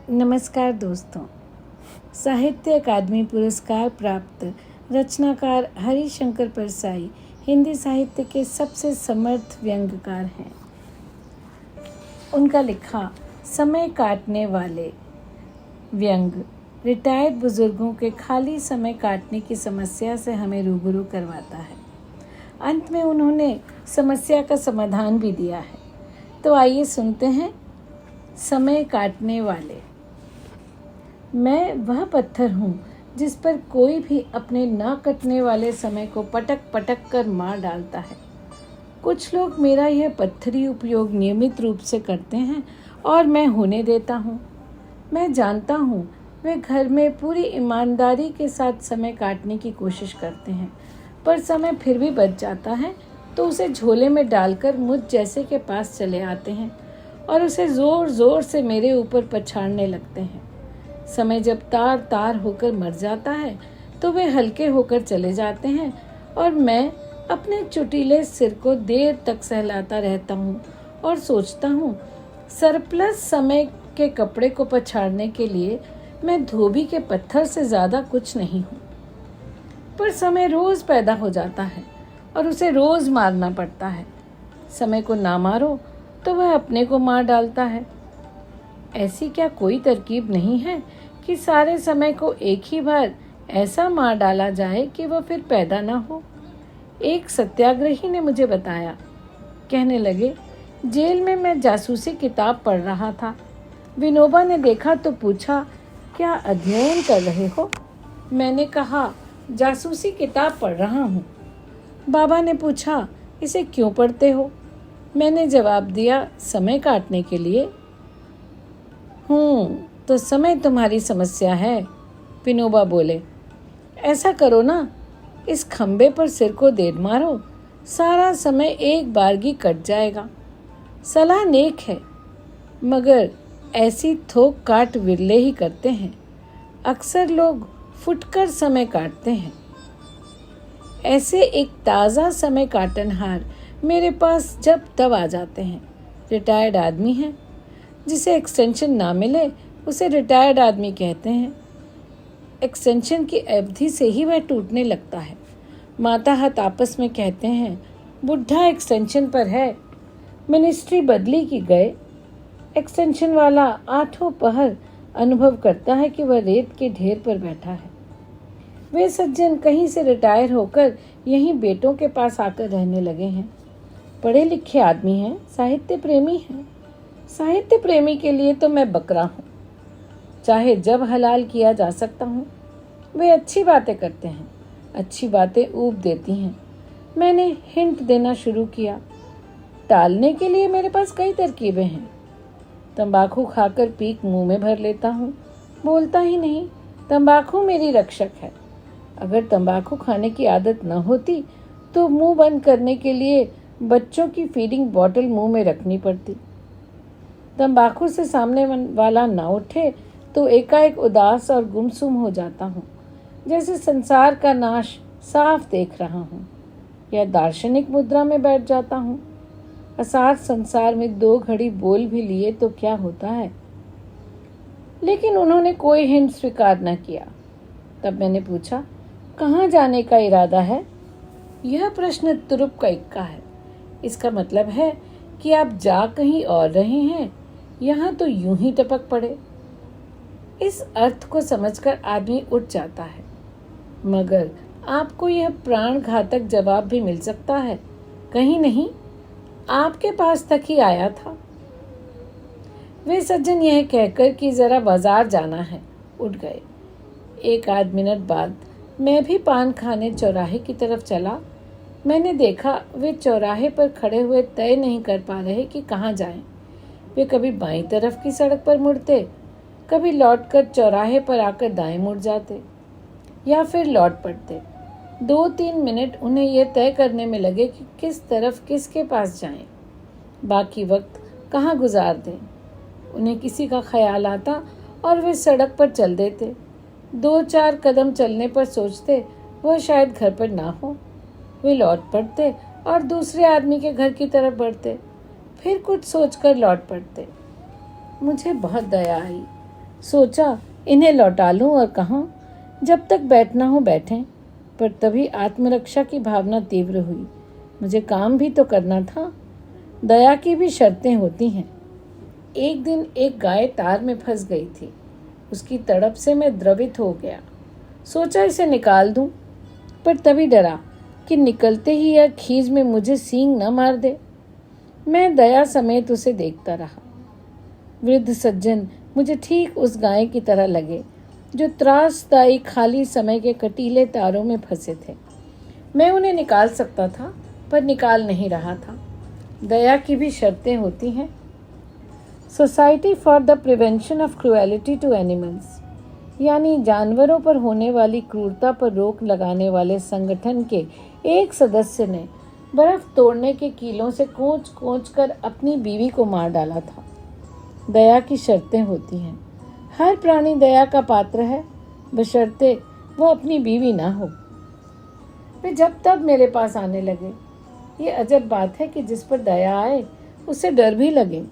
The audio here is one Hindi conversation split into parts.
नमस्कार दोस्तों। साहित्य अकादमी पुरस्कार प्राप्त रचनाकार हरिशंकर परसाई हिंदी साहित्य के सबसे समर्थ व्यंग्यकार हैं। उनका लिखा समय काटने वाले व्यंग रिटायर्ड बुजुर्गों के खाली समय काटने की समस्या से हमें रूबरू करवाता है। अंत में उन्होंने समस्या का समाधान भी दिया है। तो आइए सुनते हैं। समय काटने वाले। मैं वह पत्थर हूँ जिस पर कोई भी अपने न कटने वाले समय को पटक पटक कर मार डालता है। कुछ लोग मेरा यह पत्थरी उपयोग नियमित रूप से करते हैं और मैं होने देता हूँ। मैं जानता हूँ वे घर में पूरी ईमानदारी के साथ समय काटने की कोशिश करते हैं, पर समय फिर भी बच जाता है तो उसे झोले में डालकर मुझ जैसे के पास चले आते हैं और उसे ज़ोर ज़ोर से मेरे ऊपर पछाड़ने लगते हैं। समय जब तार तार होकर मर जाता है तो वे हल्के होकर चले जाते हैं और मैं अपने चुटीले सिर को देर तक सहलाता रहता हूँ और सोचता हूँ, सरप्लस समय के कपड़े को पछाड़ने के लिए मैं धोबी के पत्थर से ज़्यादा कुछ नहीं हूँ। पर समय रोज़ पैदा हो जाता है और उसे रोज़ मारना पड़ता है। समय को ना मारो तो वह अपने को मार डालता है। ऐसी क्या कोई तरकीब नहीं है कि सारे समय को एक ही बार ऐसा मार डाला जाए कि वह फिर पैदा ना हो? एक सत्याग्रही ने मुझे बताया। कहने लगे, जेल में मैं जासूसी किताब पढ़ रहा था। विनोबा ने देखा तो पूछा, क्या अध्ययन कर रहे हो? मैंने कहा, जासूसी किताब पढ़ रहा हूँ। बाबा ने पूछा, इसे क्यों पढ़ते हो? मैंने जवाब दिया, समय काटने के लिए। तो समय तुम्हारी समस्या है, विनोबा बोले। ऐसा करो ना, इस खंबे पर सिर को देर मारो, सारा समय एक बारगी कट जाएगा। सलाह नेक है, मगर ऐसी थोक काट विरले ही करते हैं। अक्सर लोग फुटकर समय काटते हैं। ऐसे एक ताज़ा समय काटनहार मेरे पास जब तब आ जाते हैं। रिटायर्ड आदमी है। जिसे एक्सटेंशन ना मिले उसे रिटायर्ड आदमी कहते हैं। एक्सटेंशन की अवधि से ही वह टूटने लगता है। माताहत आपस में कहते हैं, बुढ़ा एक्सटेंशन पर है, मिनिस्ट्री बदली की गए। एक्सटेंशन वाला आठों पहर अनुभव करता है कि वह रेत के ढेर पर बैठा है। वे सज्जन कहीं से रिटायर होकर यहीं बेटों के पास आकर रहने लगे हैं। पढ़े लिखे आदमी हैं, साहित्य प्रेमी हैं। साहित्य प्रेमी के लिए तो मैं बकरा हूँ। चाहे जब हलाल किया जा सकता हूँ। वे अच्छी बातें करते हैं, अच्छी बातें ऊब देती हैं। मैंने हिंट देना शुरू किया। टालने के लिए मेरे पास कई तरकीबें हैं। तंबाकू खाकर पीक मुंह में भर लेता हूँ, बोलता ही नहीं। तंबाकू मेरी रक्षक है। अगर तंबाकू खाने की आदत न होती तो मुंह बंद करने के लिए बच्चों की फीडिंग बॉटल मुंह में रखनी पड़ती। तंबाकू से सामने वाला ना उठे तो एकाएक उदास और गुमसुम हो जाता हूँ, जैसे संसार का नाश साफ देख रहा हूँ, या दार्शनिक मुद्रा में बैठ जाता हूँ। असार संसार में 2 घड़ी बोल भी लिए तो क्या होता है। लेकिन उन्होंने कोई हिंट स्वीकार न किया। तब मैंने पूछा, कहाँ जाने का इरादा है? यह प्रश्न तुरुप का इक्का है। इसका मतलब है कि आप जा कहीं और रहे हैं, यहाँ तो यूं ही टपक पड़े। इस अर्थ को समझकर आदमी उठ जाता है, मगर आपको यह प्राण घातक जवाब भी मिल सकता है, कहीं नहीं, आपके पास तक ही आया था। वे सज्जन यह कहकर कि जरा बाजार जाना है, उठ गए। 1 मिनट बाद मैं भी पान खाने चौराहे की तरफ चला। मैंने देखा वे चौराहे पर खड़े हुए तय नहीं कर पा रहे कि कहाँ जाएं। वे कभी बाईं तरफ की सड़क पर मुड़ते, कभी लौटकर चौराहे पर आकर दाएं मुड़ जाते, या फिर लौट पड़ते। 2-3 मिनट उन्हें यह तय करने में लगे कि किस तरफ किसके पास जाएं, बाकी वक्त कहाँ गुजार दें। उन्हें किसी का ख्याल आता और वे सड़क पर चल देते। 2-4 कदम चलने पर सोचते वह शायद घर पर ना हो। वे लौट पड़ते और दूसरे आदमी के घर की तरफ बढ़ते, फिर कुछ सोचकर लौट पड़ते। मुझे बहुत दया आई। सोचा इन्हें लौटा लूं और कहूं जब तक बैठना हो बैठें, पर तभी आत्मरक्षा की भावना तीव्र हुई। मुझे काम भी तो करना था। दया की भी शर्तें होती हैं। एक दिन एक गाय तार में फंस गई थी। उसकी तड़प से मैं द्रवित हो गया। सोचा इसे निकाल दूं, पर तभी डरा कि निकलते ही यह खींच में मुझे सींग न मार दे। मैं दया समेत उसे देखता रहा। वृद्ध सज्जन मुझे ठीक उस गाय की तरह लगे जो त्रासदायी खाली समय के कटीले तारों में फंसे थे। मैं उन्हें निकाल सकता था, पर निकाल नहीं रहा था। दया की भी शर्तें होती हैं। Society for the prevention of cruelty to animals, यानी जानवरों पर होने वाली क्रूरता पर रोक लगाने वाले संगठन के एक सदस्य ने बर्फ तोड़ने के कीलों से कोंच कोंच कर अपनी बीवी को मार डाला था। दया की शर्तें होती हैं। हर प्राणी दया का पात्र है, बशर्ते वो अपनी बीवी ना हो। वे जब तब मेरे पास आने लगे। ये अजब बात है कि जिस पर दया आए उसे डर भी लगे।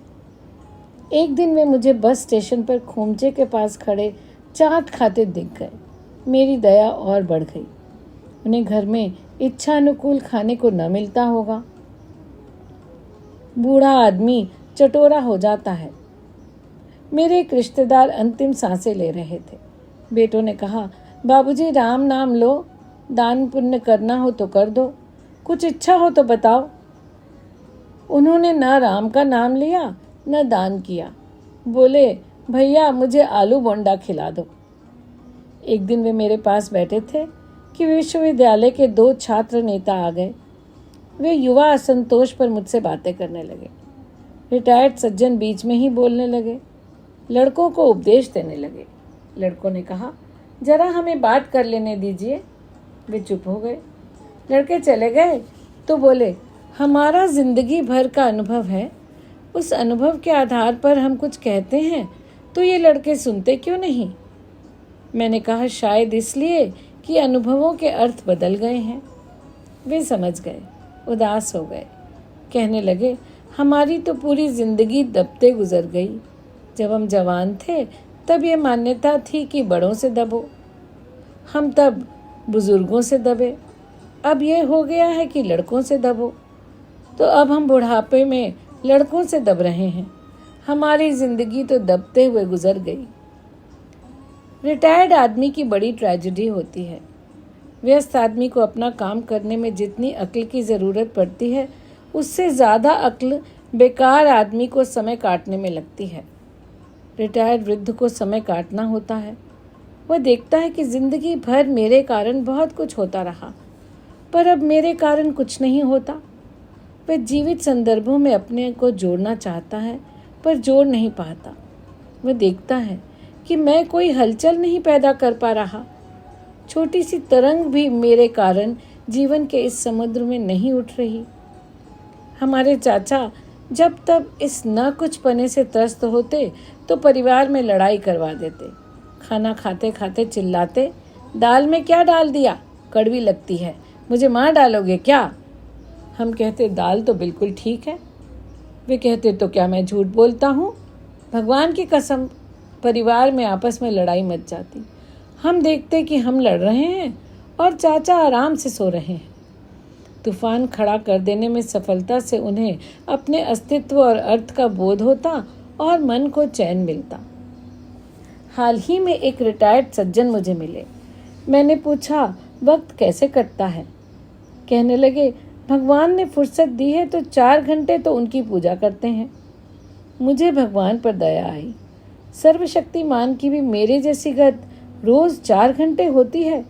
एक दिन वे मुझे बस स्टेशन पर खोमचे के पास खड़े चाट खाते दिख गए। मेरी दया और बढ़ गई। उन्हें घर में इच्छा अनुकूल खाने को न मिलता होगा। बूढ़ा आदमी चटोरा हो जाता है। मेरे एक रिश्तेदार अंतिम सांसें ले रहे थे। बेटों ने कहा, बाबूजी राम नाम लो, दान पुण्य करना हो तो कर दो, कुछ इच्छा हो तो बताओ। उन्होंने न राम का नाम लिया न दान किया। बोले, भैया मुझे आलू बोंडा खिला दो। एक दिन वे मेरे पास बैठे थे कि विश्वविद्यालय के 2 छात्र नेता आ गए। वे युवा असंतोष पर मुझसे बातें करने लगे। रिटायर्ड सज्जन बीच में ही बोलने लगे। लड़कों को उपदेश देने लगे। लड़कों ने कहा, जरा हमें बात कर लेने दीजिए। वे चुप हो गए। लड़के चले गए तो बोले, हमारा जिंदगी भर का अनुभव है, उस अनुभव के आधार पर हम कुछ कहते हैं, तो ये लड़के सुनते क्यों नहीं? मैंने कहा, शायद इसलिए कि अनुभवों के अर्थ बदल गए हैं। वे समझ गए, उदास हो गए। कहने लगे, हमारी तो पूरी जिंदगी दबते गुजर गई। जब हम जवान थे तब ये मान्यता थी कि बड़ों से दबो, हम तब बुजुर्गों से दबे। अब ये हो गया है कि लड़कों से दबो, तो अब हम बुढ़ापे में लड़कों से दब रहे हैं। हमारी जिंदगी तो दबते हुए गुजर गई। रिटायर्ड आदमी की बड़ी ट्रेजेडी होती है। व्यस्त आदमी को अपना काम करने में जितनी अक्ल की ज़रूरत पड़ती है, उससे ज़्यादा अक्ल बेकार आदमी को समय काटने में लगती है। रिटायर्ड वृद्ध को समय काटना होता है। वह देखता है कि जिंदगी भर मेरे कारण बहुत कुछ होता रहा, पर अब मेरे कारण कुछ नहीं होता। वह जीवित संदर्भों में अपने को जोड़ना चाहता है, पर जोड़ नहीं पाता। वह देखता है कि मैं कोई हलचल नहीं पैदा कर पा रहा। छोटी सी तरंग भी मेरे कारण जीवन के इस समुद्र में नहीं उठ रही। हमारे चाचा जब तब इस न कुछ पने से त्रस्त होते तो परिवार में लड़ाई करवा देते। खाना खाते खाते चिल्लाते, दाल में क्या डाल दिया, कड़वी लगती है, मुझे मार डालोगे क्या? हम कहते, दाल तो बिल्कुल ठीक है। वे कहते, तो क्या मैं झूठ बोलता हूँ? भगवान की कसम। परिवार में आपस में लड़ाई मच जाती। हम देखते कि हम लड़ रहे हैं और चाचा आराम से सो रहे हैं। तूफान खड़ा कर देने में सफलता से उन्हें अपने अस्तित्व और अर्थ का बोध होता और मन को चैन मिलता। हाल ही में एक रिटायर्ड सज्जन मुझे मिले। मैंने पूछा, वक्त कैसे कटता है? कहने लगे, भगवान ने फुर्सत दी है तो 4 घंटे तो उनकी पूजा करते हैं। मुझे भगवान पर दया आई। सर्वशक्तिमान की भी मेरे जैसी गत रोज 4 घंटे होती है।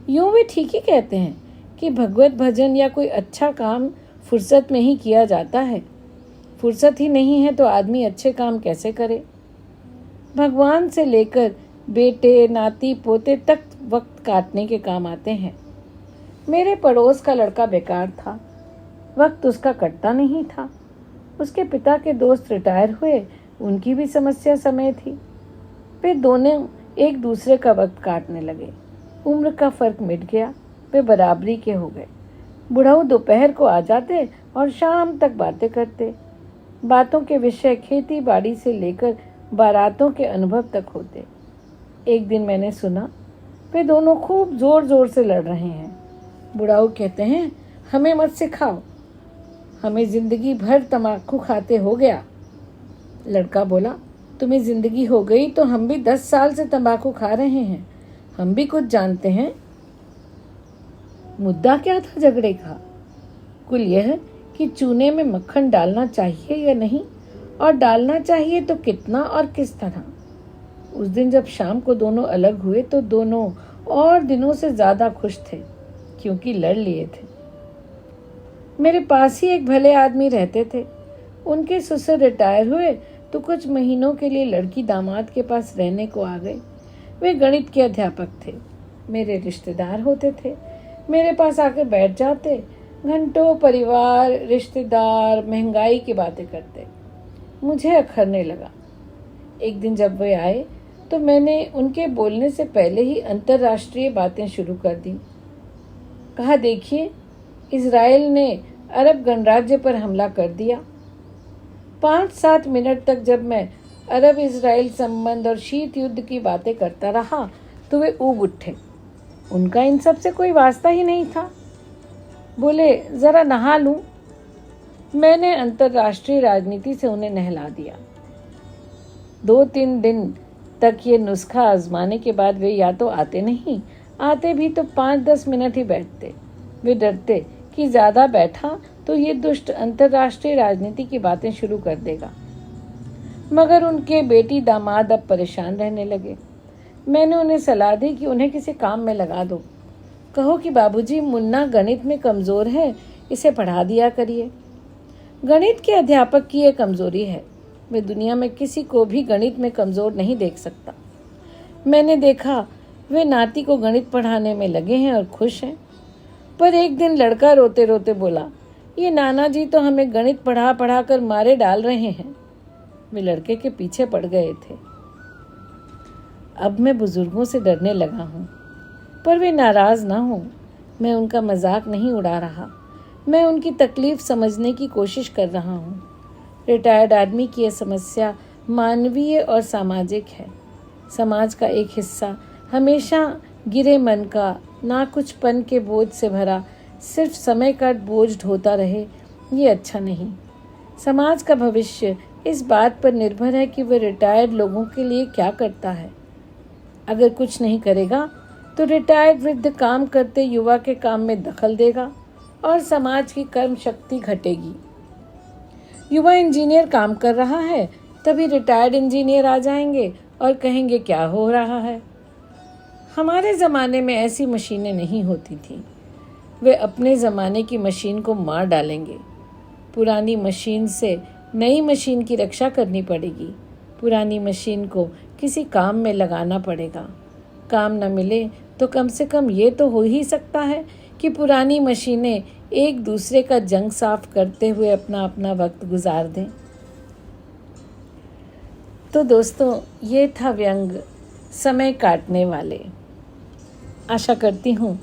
यूँ वे ठीक ही कहते हैं कि भगवत भजन या कोई अच्छा काम फुर्सत में ही किया जाता है। फुर्सत ही नहीं है तो आदमी अच्छे काम कैसे करे? भगवान से लेकर बेटे नाती पोते तक वक्त काटने के काम आते हैं। मेरे पड़ोस का लड़का बेकार था। वक्त उसका कटता नहीं था। उसके पिता के दोस्त रिटायर हुए, उनकी भी समस्या समय थी। वे दोनों एक दूसरे का वक्त काटने लगे। उम्र का फर्क मिट गया। वे बराबरी के हो गए। बुढ़ऊ दोपहर को आ जाते और शाम तक बातें करते। बातों के विषय खेती बाड़ी से लेकर बारातों के अनुभव तक होते। एक दिन मैंने सुना वे दोनों खूब जोर जोर से लड़ रहे हैं। बुढ़ाऊ कहते हैं, हमें मत सिखाओ, हमें जिंदगी भर तम्बाकू खाते हो गया। लड़का बोला, तुम्हें जिंदगी हो गई तो हम भी 10 साल से तंबाकू खा रहे हैं, हम भी कुछ जानते हैं। मुद्दा क्या था झगड़े का? कुल यह कि चूने में मक्खन डालना चाहिए या नहीं, और डालना चाहिए तो कितना और किस तरह। उस दिन जब शाम को दोनों अलग हुए तो दोनों और दिनों से ज्यादा खुश थे, क्योंकि लड़ लिए थे। मेरे पास ही एक भले आदमी रहते थे। उनके ससुर रिटायर हुए तो कुछ महीनों के लिए लड़की दामाद के पास रहने को आ गए। वे गणित के अध्यापक थे, मेरे रिश्तेदार होते थे। मेरे पास आकर बैठ जाते, घंटों परिवार, रिश्तेदार, महंगाई की बातें करते। मुझे अखरने लगा। एक दिन जब वे आए तो मैंने उनके बोलने से पहले ही अंतर्राष्ट्रीय बातें शुरू कर दी। कहा, देखिए, इजराइल ने अरब गणराज्य पर हमला कर दिया। 5-7 मिनट तक जब मैं अरब इजराइल संबंध और शीत युद्ध की बातें करता रहा तो वे ऊब उठे। उनका इन सब से कोई वास्ता ही नहीं था। बोले, जरा नहा लूं। मैंने अंतर्राष्ट्रीय राजनीति से उन्हें नहला दिया। 2-3 दिन तक ये नुस्खा आजमाने के बाद वे या तो आते नहीं, आते भी तो 5-10 मिनट ही बैठते। वे डरते कि ज्यादा बैठा तो ये दुष्ट अंतर्राष्ट्रीय राजनीति की बातें शुरू कर देगा। मगर उनके बेटी दामाद अब परेशान रहने लगे। मैंने उन्हें सलाह दी कि उन्हें किसी काम में लगा दो। कहो कि बाबूजी, मुन्ना गणित में कमजोर है, इसे पढ़ा दिया करिए। गणित के अध्यापक की यह कमजोरी है, वे दुनिया में किसी को भी गणित में कमजोर नहीं देख सकता। मैंने देखा वे नाती को गणित पढ़ाने में लगे हैं और खुश हैं। पर एक दिन लड़का रोते रोते बोला, ये नाना जी तो हमें गणित पढ़ा पढ़ा कर मारे डाल रहे हैं। वे लड़के के पीछे पड़ गए थे। अब मैं बुजुर्गों से डरने लगा हूँ, पर वे नाराज ना हो। मैं उनका मजाक नहीं उड़ा रहा, मैं उनकी तकलीफ समझने की कोशिश कर रहा हूँ। रिटायर्ड आदमी की यह समस्या मानवीय और सामाजिक है। समाज का एक हिस्सा हमेशा गिरे मन का, ना कुछ पन के बोझ से भरा, सिर्फ समय का बोझ ढोता रहे, ये अच्छा नहीं। समाज का भविष्य इस बात पर निर्भर है कि वह रिटायर्ड लोगों के लिए क्या करता है। अगर कुछ नहीं करेगा तो रिटायर्ड वृद्ध काम करते युवा के काम में दखल देगा और समाज की कर्म शक्ति घटेगी। युवा इंजीनियर काम कर रहा है, तभी रिटायर्ड इंजीनियर आ जाएंगे और कहेंगे क्या हो रहा है। हमारे ज़माने में ऐसी मशीनें नहीं होती थी। वे अपने ज़माने की मशीन को मार डालेंगे। पुरानी मशीन से नई मशीन की रक्षा करनी पड़ेगी। पुरानी मशीन को किसी काम में लगाना पड़ेगा। काम न मिले तो कम से कम ये तो हो ही सकता है कि पुरानी मशीनें एक दूसरे का जंग साफ करते हुए अपना अपना वक्त गुजार दें। तो दोस्तों, ये था व्यंग समय काटने वाले। आशा करती हूँ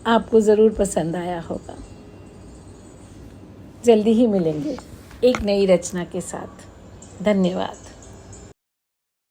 आपको ज़रूर पसंद आया होगा। जल्दी ही मिलेंगे एक नई रचना के साथ। धन्यवाद।